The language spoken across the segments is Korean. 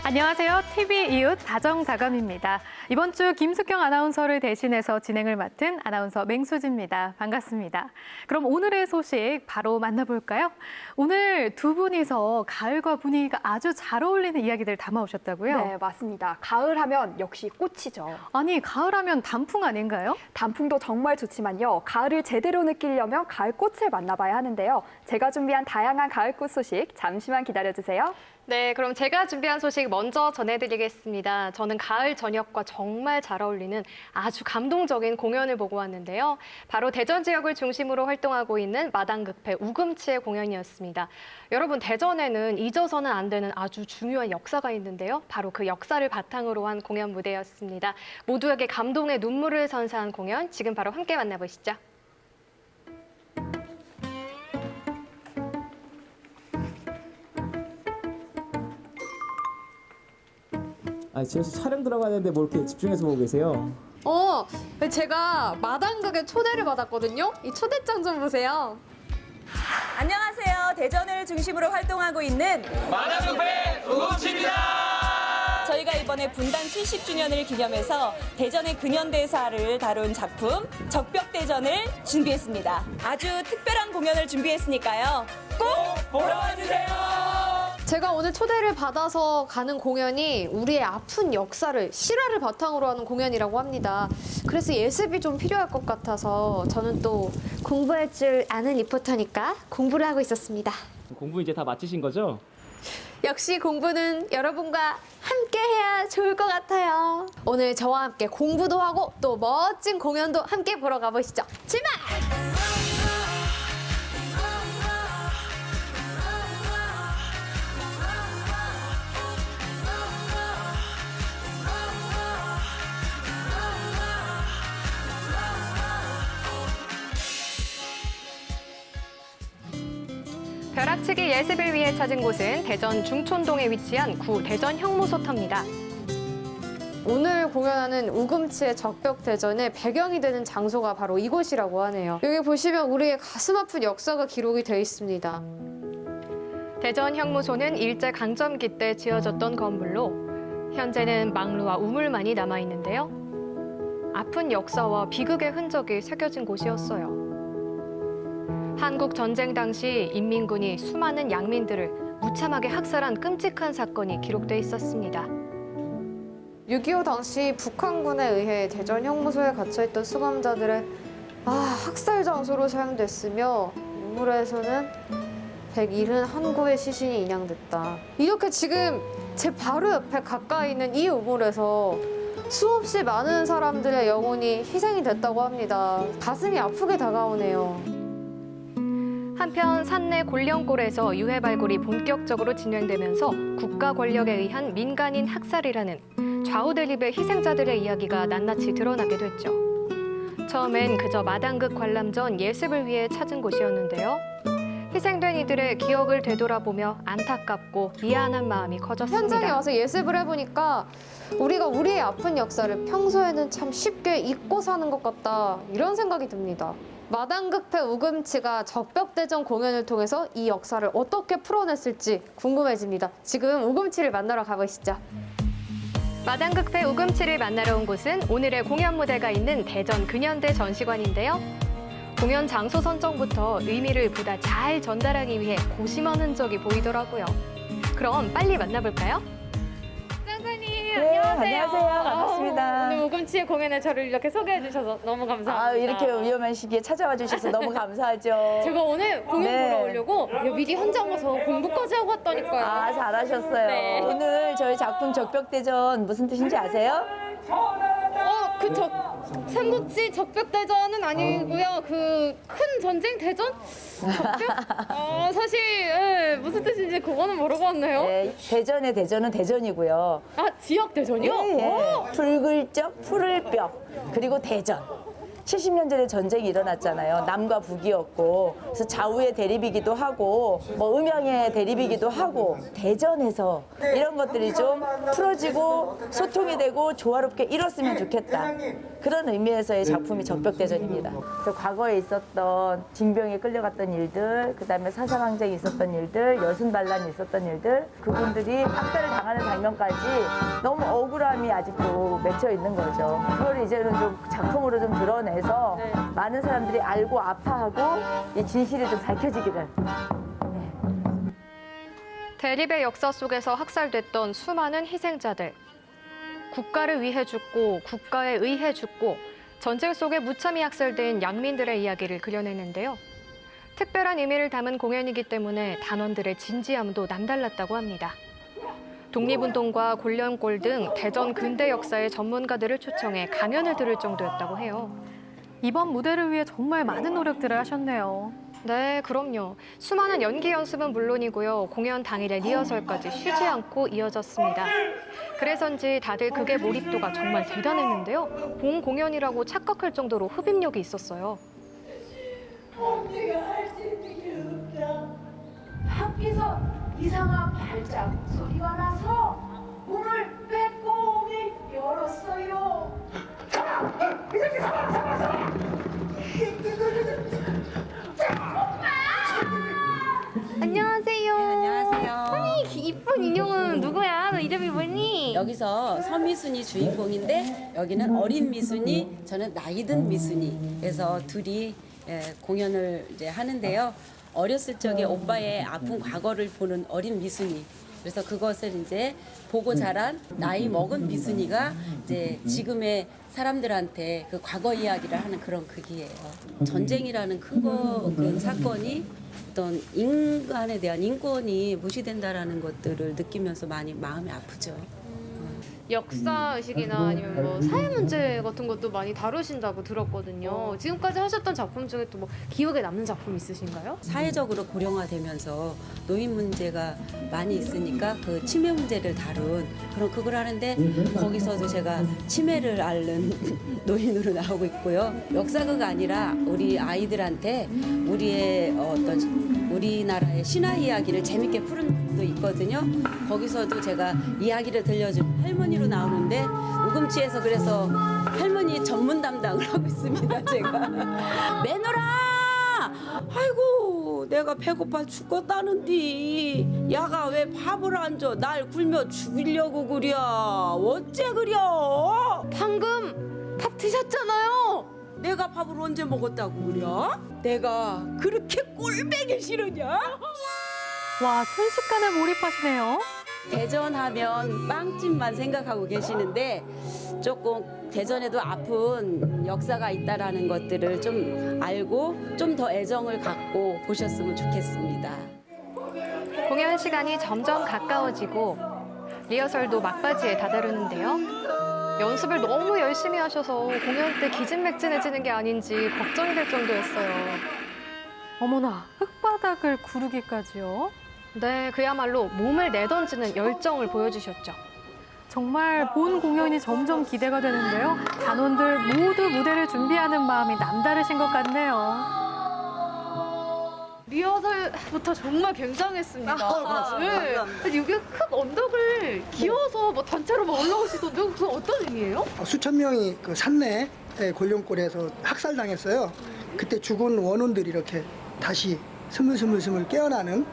안녕하세요. TV 이웃 다정다감입니다. 이번 주 김숙경 아나운서를 대신해서 진행을 맡은 아나운서 맹수지입니다. 반갑습니다. 그럼 오늘의 소식 바로 만나볼까요? 오늘 두 분이서 가을과 분위기가 아주 잘 어울리는 이야기들 담아오셨다고요? 네, 맞습니다. 가을 하면 역시 꽃이죠. 아니, 가을 하면 단풍 아닌가요? 단풍도 정말 좋지만요. 가을을 제대로 느끼려면 가을꽃을 만나봐야 하는데요. 제가 준비한 다양한 가을꽃 소식 잠시만 기다려주세요. 네, 그럼 제가 준비한 소식 먼저 전해드리겠습니다. 저는 가을 저녁과 정말 잘 어울리는 아주 감동적인 공연을 보고 왔는데요. 바로 대전 지역을 중심으로 활동하고 있는 마당극회 우금치의 공연이었습니다. 여러분, 대전에는 잊어서는 안 되는 아주 중요한 역사가 있는데요. 바로 그 역사를 바탕으로 한 공연 무대였습니다. 모두에게 감동의 눈물을 선사한 공연, 지금 바로 함께 만나보시죠. 집에서 촬영 들어가는데 뭐 이렇게 집중해서 보고 계세요? 제가 마당극에 초대를 받았거든요. 이 초대장 좀 보세요. 안녕하세요. 대전을 중심으로 활동하고 있는 마당극회 우금치입니다. 저희가 이번에 분단 70주년을 기념해서 대전의 근현대사를 다룬 작품 적벽대전을 준비했습니다. 아주 특별한 공연을 준비했으니까요. 꼭 보러 와주세요. 제가 오늘 초대를 받아서 가는 공연이 우리의 아픈 역사를, 실화를 바탕으로 하는 공연이라고 합니다. 그래서 예습이 좀 필요할 것 같아서 저는 또 공부할 줄 아는 리포터니까 공부를 하고 있었습니다. 공부 이제 다 마치신 거죠? 역시 공부는 여러분과 함께 해야 좋을 것 같아요. 오늘 저와 함께 공부도 하고 또 멋진 공연도 함께 보러 가보시죠. 출발! 벼락치기 예습을 위해 찾은 곳은 대전 중촌동에 위치한 구 대전 형무소터입니다. 오늘 공연하는 우금치의 적벽대전의 배경이 되는 장소가 바로 이곳이라고 하네요. 여기 보시면 우리의 가슴 아픈 역사가 기록이 되어 있습니다. 대전 형무소는 일제강점기 때 지어졌던 건물로 현재는 망루와 우물만이 남아있는데요. 아픈 역사와 비극의 흔적이 새겨진 곳이었어요. 한국 전쟁 당시 인민군이 수많은 양민들을 무참하게 학살한 끔찍한 사건이 기록돼 있었습니다. 6.25 당시 북한군에 의해 대전 형무소에 갇혀있던 수감자들의 학살 장소로 사용됐으며 우물에서는 171구의 시신이 인양됐다. 이렇게 지금 제 바로 옆에 가까이 있는 이 우물에서 수없이 많은 사람들의 영혼이 희생이 됐다고 합니다. 가슴이 아프게 다가오네요. 한편 산내 곤령골에서 유해 발굴이 본격적으로 진행되면서 국가 권력에 의한 민간인 학살이라는 좌우 대립의 희생자들의 이야기가 낱낱이 드러나게 됐죠. 처음엔 그저 마당극 관람 전 예습을 위해 찾은 곳이었는데요. 희생된 이들의 기억을 되돌아보며 안타깝고 미안한 마음이 커졌습니다. 현장에 와서 예습을 해보니까 우리가 우리의 아픈 역사를 평소에는 참 쉽게 잊고 사는 것 같다, 이런 생각이 듭니다. 마당극회 우금치가 적벽대전 공연을 통해서 이 역사를 어떻게 풀어냈을지 궁금해집니다. 지금 우금치를 만나러 가보시죠. 마당극회 우금치를 만나러 온 곳은 오늘의 공연 무대가 있는 대전 근현대 전시관인데요. 공연 장소 선정부터 의미를 보다 잘 전달하기 위해 고심한 흔적이 보이더라고요. 그럼 빨리 만나볼까요? 네, 안녕하세요. 반갑습니다. 오늘 우금치의 공연에 저를 이렇게 소개해 주셔서 너무 감사합니다. 이렇게 위험한 시기에 찾아와 주셔서 너무 감사하죠. 제가 오늘 공연 네. 보러 오려고 미리 현장 와서 공부까지 하고 왔다니까요. 잘하셨어요. 네. 오늘 저희 작품 적벽대전 무슨 뜻인지 아세요? 삼국지 적벽대전은 아니고요. 그 큰 전쟁 대전? 적벽? 사실 무슨 뜻인지 그거는 모르고 왔네요. 네, 대전의 대전은 대전이고요. 지역 대전이요? 예, 예. 붉을 적, 푸를 뼈, 그리고 대전. 70년 전에 전쟁이 일어났잖아요. 남과 북이었고, 그래서 좌우의 대립이기도 하고, 뭐 음양의 대립이기도 하고, 대전에서 이런 것들이 좀 풀어지고 소통이 되고 조화롭게 이뤘으면 좋겠다. 그런 의미에서의 작품이 적벽대전입니다. 그래서 과거에 있었던 징병에 끌려갔던 일들, 그다음에 사사강쟁이 있었던 일들, 여순반란이 있었던 일들, 그분들이 학살을 당하는 장면까지 너무 억울함이 아직도 맺혀 있는 거죠. 그걸 이제는 좀 작품으로 좀 드러내서 많은 사람들이 알고 아파하고 이 진실이 좀 밝혀지기를. 대립의 역사 속에서 학살됐던 수많은 희생자들. 국가를 위해 죽고 국가에 의해 죽고 전쟁 속에 무참히 학살된 양민들의 이야기를 그려내는데요. 특별한 의미를 담은 공연이기 때문에 단원들의 진지함도 남달랐다고 합니다. 독립운동과 골련골 등 대전 근대 역사의 전문가들을 초청해 강연을 들을 정도였다고 해요. 이번 무대를 위해 정말 많은 노력들을 하셨네요. 네, 그럼요. 수많은 연기 연습은 물론이고요. 공연 당일의 리허설까지 쉬지 않고 이어졌습니다. 그래서인지 다들 극의 몰입도가 정말 대단했는데요. 본 공연이라고 착각할 정도로 흡입력이 있었어요. 내가 할 수 있는 게 없다. 밖에서 이상한 발자국 소리가 나서 문을 빼꼼히 열었어요. 안녕하세요. 안녕하세요. 아니, 이쁜 인형은 누구야? 너 이름이 뭐니? 여기서 서미순이 주인공인데 여기는 어린 미순이, 저는 나이든 미순이. 그래서 둘이 공연을 이제 하는데요. 어렸을 적에 오빠의 아픈 과거를 보는 어린 미순이. 그래서 그것을 이제 보고 자란 나이 먹은 미순이가 이제 지금의 사람들한테 그 과거 이야기를 하는 그런 극이에요. 전쟁이라는 큰 사건이 어떤 인간에 대한 인권이 무시된다라는 것들을 느끼면서 많이 마음이 아프죠. 역사 의식이나 아니면 뭐 사회 문제 같은 것도 많이 다루신다고 들었거든요. 지금까지 하셨던 작품 중에 또 뭐 기억에 남는 작품 있으신가요? 사회적으로 고령화되면서 노인 문제가 많이 있으니까 그 치매 문제를 다룬 그런 극을 하는데 거기서도 제가 치매를 앓는 노인으로 나오고 있고요. 역사극이 아니라 우리 아이들한테 우리의 우리나라의 신화 이야기를 재밌게 푸는 것도 있거든요. 거기서도 제가 이야기를 들려준 할머니로 나오는데 우금치에서 그래서 할머니 전문 담당을 하고 있습니다. 제가 매너라! 아이고 내가 배고파 죽겠다는데 야가 왜 밥을 안 줘? 날 굶어 죽이려고 그려. 어째 그려? 방금 밥 드셨잖아요. 내가 밥을 언제 먹었다고 그려? 내가 그렇게 꼴배기 싫으냐? 와, 순식간에 몰입하시네요. 대전하면 빵집만 생각하고 계시는데 조금 대전에도 아픈 역사가 있다라는 것들을 좀 알고 좀 더 애정을 갖고 보셨으면 좋겠습니다. 공연 시간이 점점 가까워지고 리허설도 막바지에 다다르는데요. 연습을 너무 열심히 하셔서 공연 때 기진맥진해지는 게 아닌지 걱정이 될 정도였어요. 어머나, 흙바닥을 구르기까지요? 네, 그야말로 몸을 내던지는 열정을 보여주셨죠. 정말 본 공연이 점점 기대가 되는데요. 단원들 모두 무대를 준비하는 마음이 남다르신 것 같네요. 리허설부터 정말 굉장했습니다. 네. 여기 큰 언덕을 기어서 뭐 단체로 막 올라오시던데 그건 어떤 의미예요? 수천 명이 그 산내 골룡골에서 학살당했어요. 그때 죽은 원혼들이 이렇게 다시 스물스물 깨어나는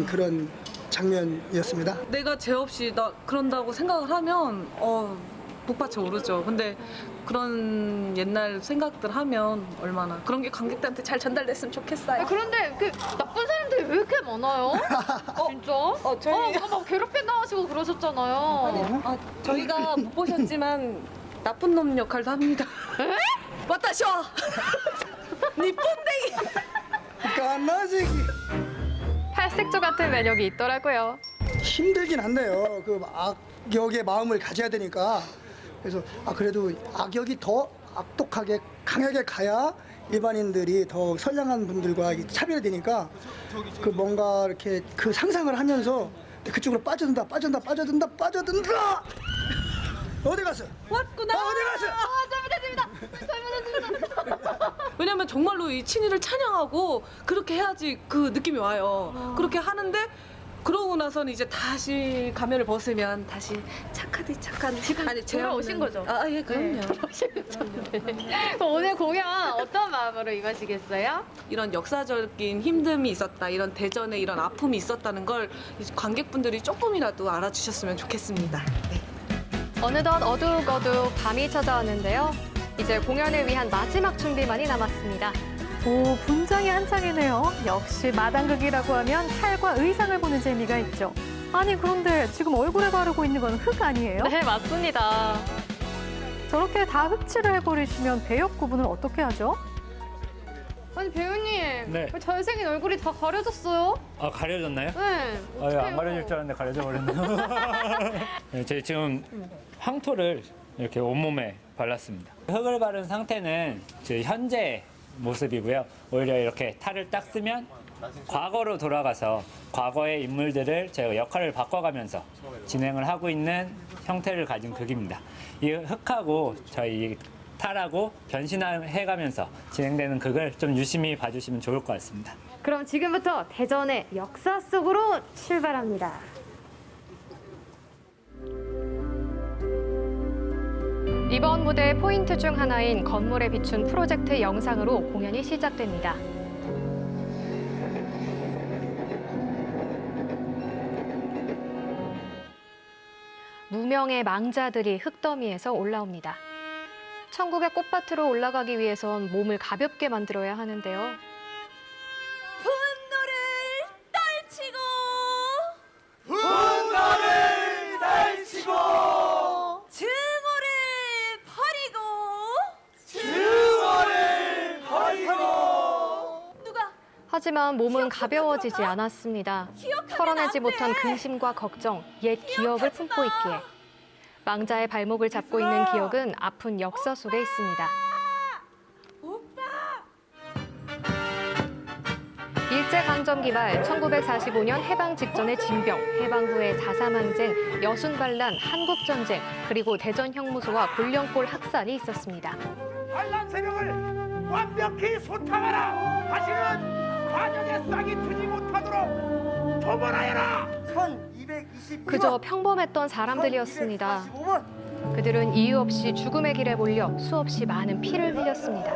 그런 장면이었습니다. 내가 죄 없이 나 그런다고 생각을 하면 북받쳐 오르죠. 근데 그런 옛날 생각들 하면 얼마나 그런 게 관객들한테 잘 전달됐으면 좋겠어요. 그런데 그 나쁜 사람들이 왜 이렇게 많아요? 진짜? 저희 막 괴롭힌다 하시고 그러셨잖아요. 저희가 못 보셨지만 나쁜 놈 역할도 합니다. 왔다쇼. 니 뻔데기. 까마지기 팔색조 같은 매력이 있더라고요. 힘들긴 한데요. 그 악역의 마음을 가져야 되니까. 그래서 그래도 악역이 더 악독하게 강하게 가야 일반인들이 더 선량한 분들과 차별이 되니까 그 뭔가 이렇게 그 상상을 하면서 그쪽으로 빠져든다. 어디 갔어? 왔구나. 어디 갔어? 됩니다. 정말로 이 친일을 찬양하고 그렇게 해야지 그 느낌이 와요. 그렇게 하는데 그러고 나서는 이제 다시 가면을 벗으면 다시 착한 지금 돌아오신 거죠? 아, 예, 그럼요. 그럼 오늘 공연 어떤 마음으로 임하시겠어요? 이런 역사적인 힘듦이 있었다, 이런 대전에 이런 아픔이 있었다는 걸 이제 관객분들이 조금이라도 알아주셨으면 좋겠습니다. 네. 어느덧 어둑어둑 밤이 찾아왔는데요. 이제 공연을 위한 마지막 준비만이 남았습니다. 오, 분장이 한창이네요. 역시 마당극이라고 하면 탈과 의상을 보는 재미가 있죠. 아니, 그런데 지금 얼굴에 바르고 있는 건 흙 아니에요? 네, 맞습니다. 저렇게 다 흡칠을 해버리시면 배역 구분을 어떻게 하죠? 아니 배우님, 네. 왜 잘생긴 얼굴이 다 가려졌어요? 아, 가려졌나요? 네. 안 가려질 줄 알았는데 가려져 버렸네요. 네, 제가 지금 황토를 이렇게 온몸에 발랐습니다. 흙을 바른 상태는 지금 현재 모습이고요. 오히려 이렇게 탈을 딱 쓰면 과거로 돌아가서 과거의 인물들을 제가 역할을 바꿔가면서 진행을 하고 있는 형태를 가진 극입니다. 이 흙하고 저희 탈하고 변신해가면서 진행되는 극을 좀 유심히 봐주시면 좋을 것 같습니다. 그럼 지금부터 대전의 역사 속으로 출발합니다. 이번 무대의 포인트 중 하나인 건물에 비춘 프로젝트 영상으로 공연이 시작됩니다. 무명의 망자들이 흙더미에서 올라옵니다. 천국의 꽃밭으로 올라가기 위해선 몸을 가볍게 만들어야 하는데요. 분노를 떨치고 분노를 날치고 증오를 버리고 누가 하지만 몸은 가벼워지지 않았습니다. 털어내지 못한 근심과 걱정, 옛 기억을 품고 있기에 망자의 발목을 잡고 있는 기억은 아픈 역사 속에 있습니다. 일제강점 기말 1945년 해방 직전의 징병, 해방 후의 4.3 항쟁, 여순반란, 한국전쟁, 그리고 대전 형무소와 곤령골 학살이 있었습니다. 반란 세력을 완벽히 소탕하라. 다시는 관역에 싹이 트지 못하도록 도모하여라. 그저 평범했던 사람들이었습니다. 그들은 이유 없이 죽음의 길에 몰려 수없이 많은 피를 흘렸습니다.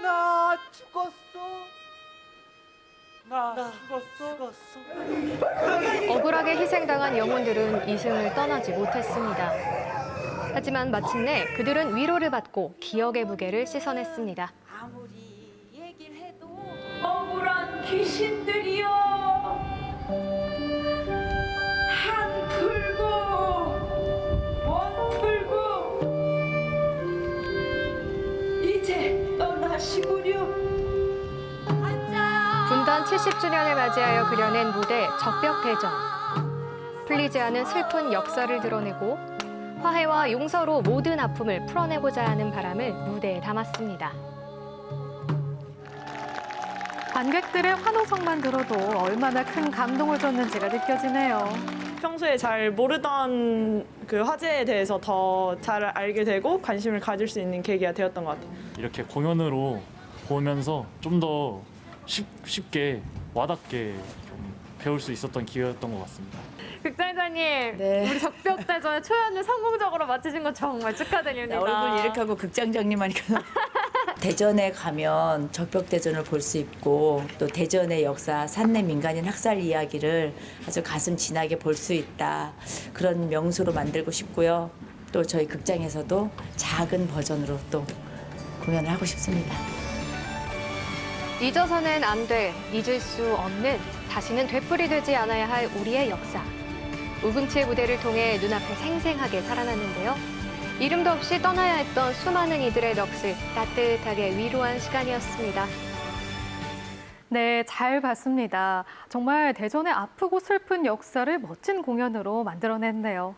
나 죽었어. 억울하게 희생당한 영혼들은 이승을 떠나지 못했습니다. 하지만 마침내 그들은 위로를 받고 기억의 무게를 씻어냈습니다. 억울한 귀신들이여 한 풀고 원 풀고 이제 떠나시구려. 분단 70주년을 맞이하여 그려낸 무대 적벽대전. 풀리지 않은 슬픈 역사를 드러내고 화해와 용서로 모든 아픔을 풀어내고자 하는 바람을 무대에 담았습니다. 관객들의 환호성만 들어도 얼마나 큰 감동을 줬는지가 느껴지네요. 평소에 잘 모르던 그 화제에 대해서 더 잘 알게 되고 관심을 가질 수 있는 계기가 되었던 것 같아요. 이렇게 공연으로 보면서 좀 더 쉽게 와닿게 좀 배울 수 있었던 기회였던 것 같습니다. 극장장님, 네. 우리 적벽대전의 초연을 성공적으로 마치신 거 정말 축하드립니다. 얼굴 이렇게 하고 극장장님 하니까 대전에 가면 적벽대전을 볼 수 있고 또 대전의 역사 산내 민간인 학살 이야기를 아주 가슴 진하게 볼 수 있다. 그런 명소로 만들고 싶고요. 또 저희 극장에서도 작은 버전으로 또 공연을 하고 싶습니다. 잊어서는 안 돼, 잊을 수 없는, 다시는 되풀이되지 않아야 할 우리의 역사. 우금치의 무대를 통해 눈앞에 생생하게 살아났는데요. 이름도 없이 떠나야 했던 수많은 이들의 넋을 따뜻하게 위로한 시간이었습니다. 네, 잘 봤습니다. 정말 대전의 아프고 슬픈 역사를 멋진 공연으로 만들어냈네요.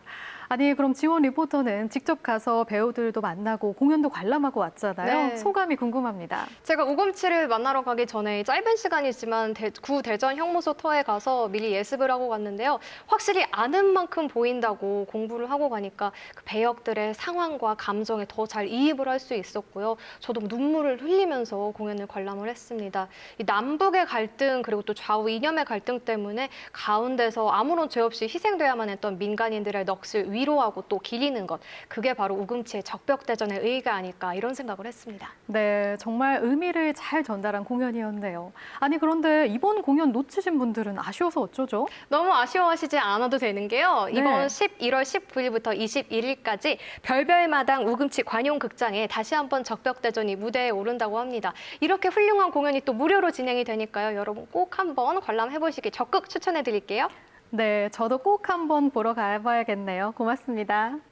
아니 그럼 지원 리포터는 직접 가서 배우들도 만나고 공연도 관람하고 왔잖아요. 네. 소감이 궁금합니다. 제가 우금치를 만나러 가기 전에 짧은 시간이지만 구 대전 형무소 터에 가서 미리 예습을 하고 갔는데요. 확실히 아는 만큼 보인다고 공부를 하고 가니까 그 배역들의 상황과 감정에 더 잘 이입을 할 수 있었고요. 저도 눈물을 흘리면서 공연을 관람을 했습니다. 이 남북의 갈등 그리고 또 좌우 이념의 갈등 때문에 가운데서 아무런 죄 없이 희생돼야만 했던 민간인들의 넋을 위로하고 또 기리는 것, 그게 바로 우금치의 적벽대전의 의의가 아닐까 이런 생각을 했습니다. 네, 정말 의미를 잘 전달한 공연이었네요. 아니 그런데 이번 공연 놓치신 분들은 아쉬워서 어쩌죠? 너무 아쉬워하시지 않아도 되는 게요. 네. 이번 11월 19일부터 21일까지 별별마당 우금치 관용극장에 다시 한번 적벽대전이 무대에 오른다고 합니다. 이렇게 훌륭한 공연이 또 무료로 진행이 되니까요. 여러분 꼭 한번 관람해보시기 적극 추천해드릴게요. 네, 저도 꼭 한번 보러 가봐야겠네요. 고맙습니다.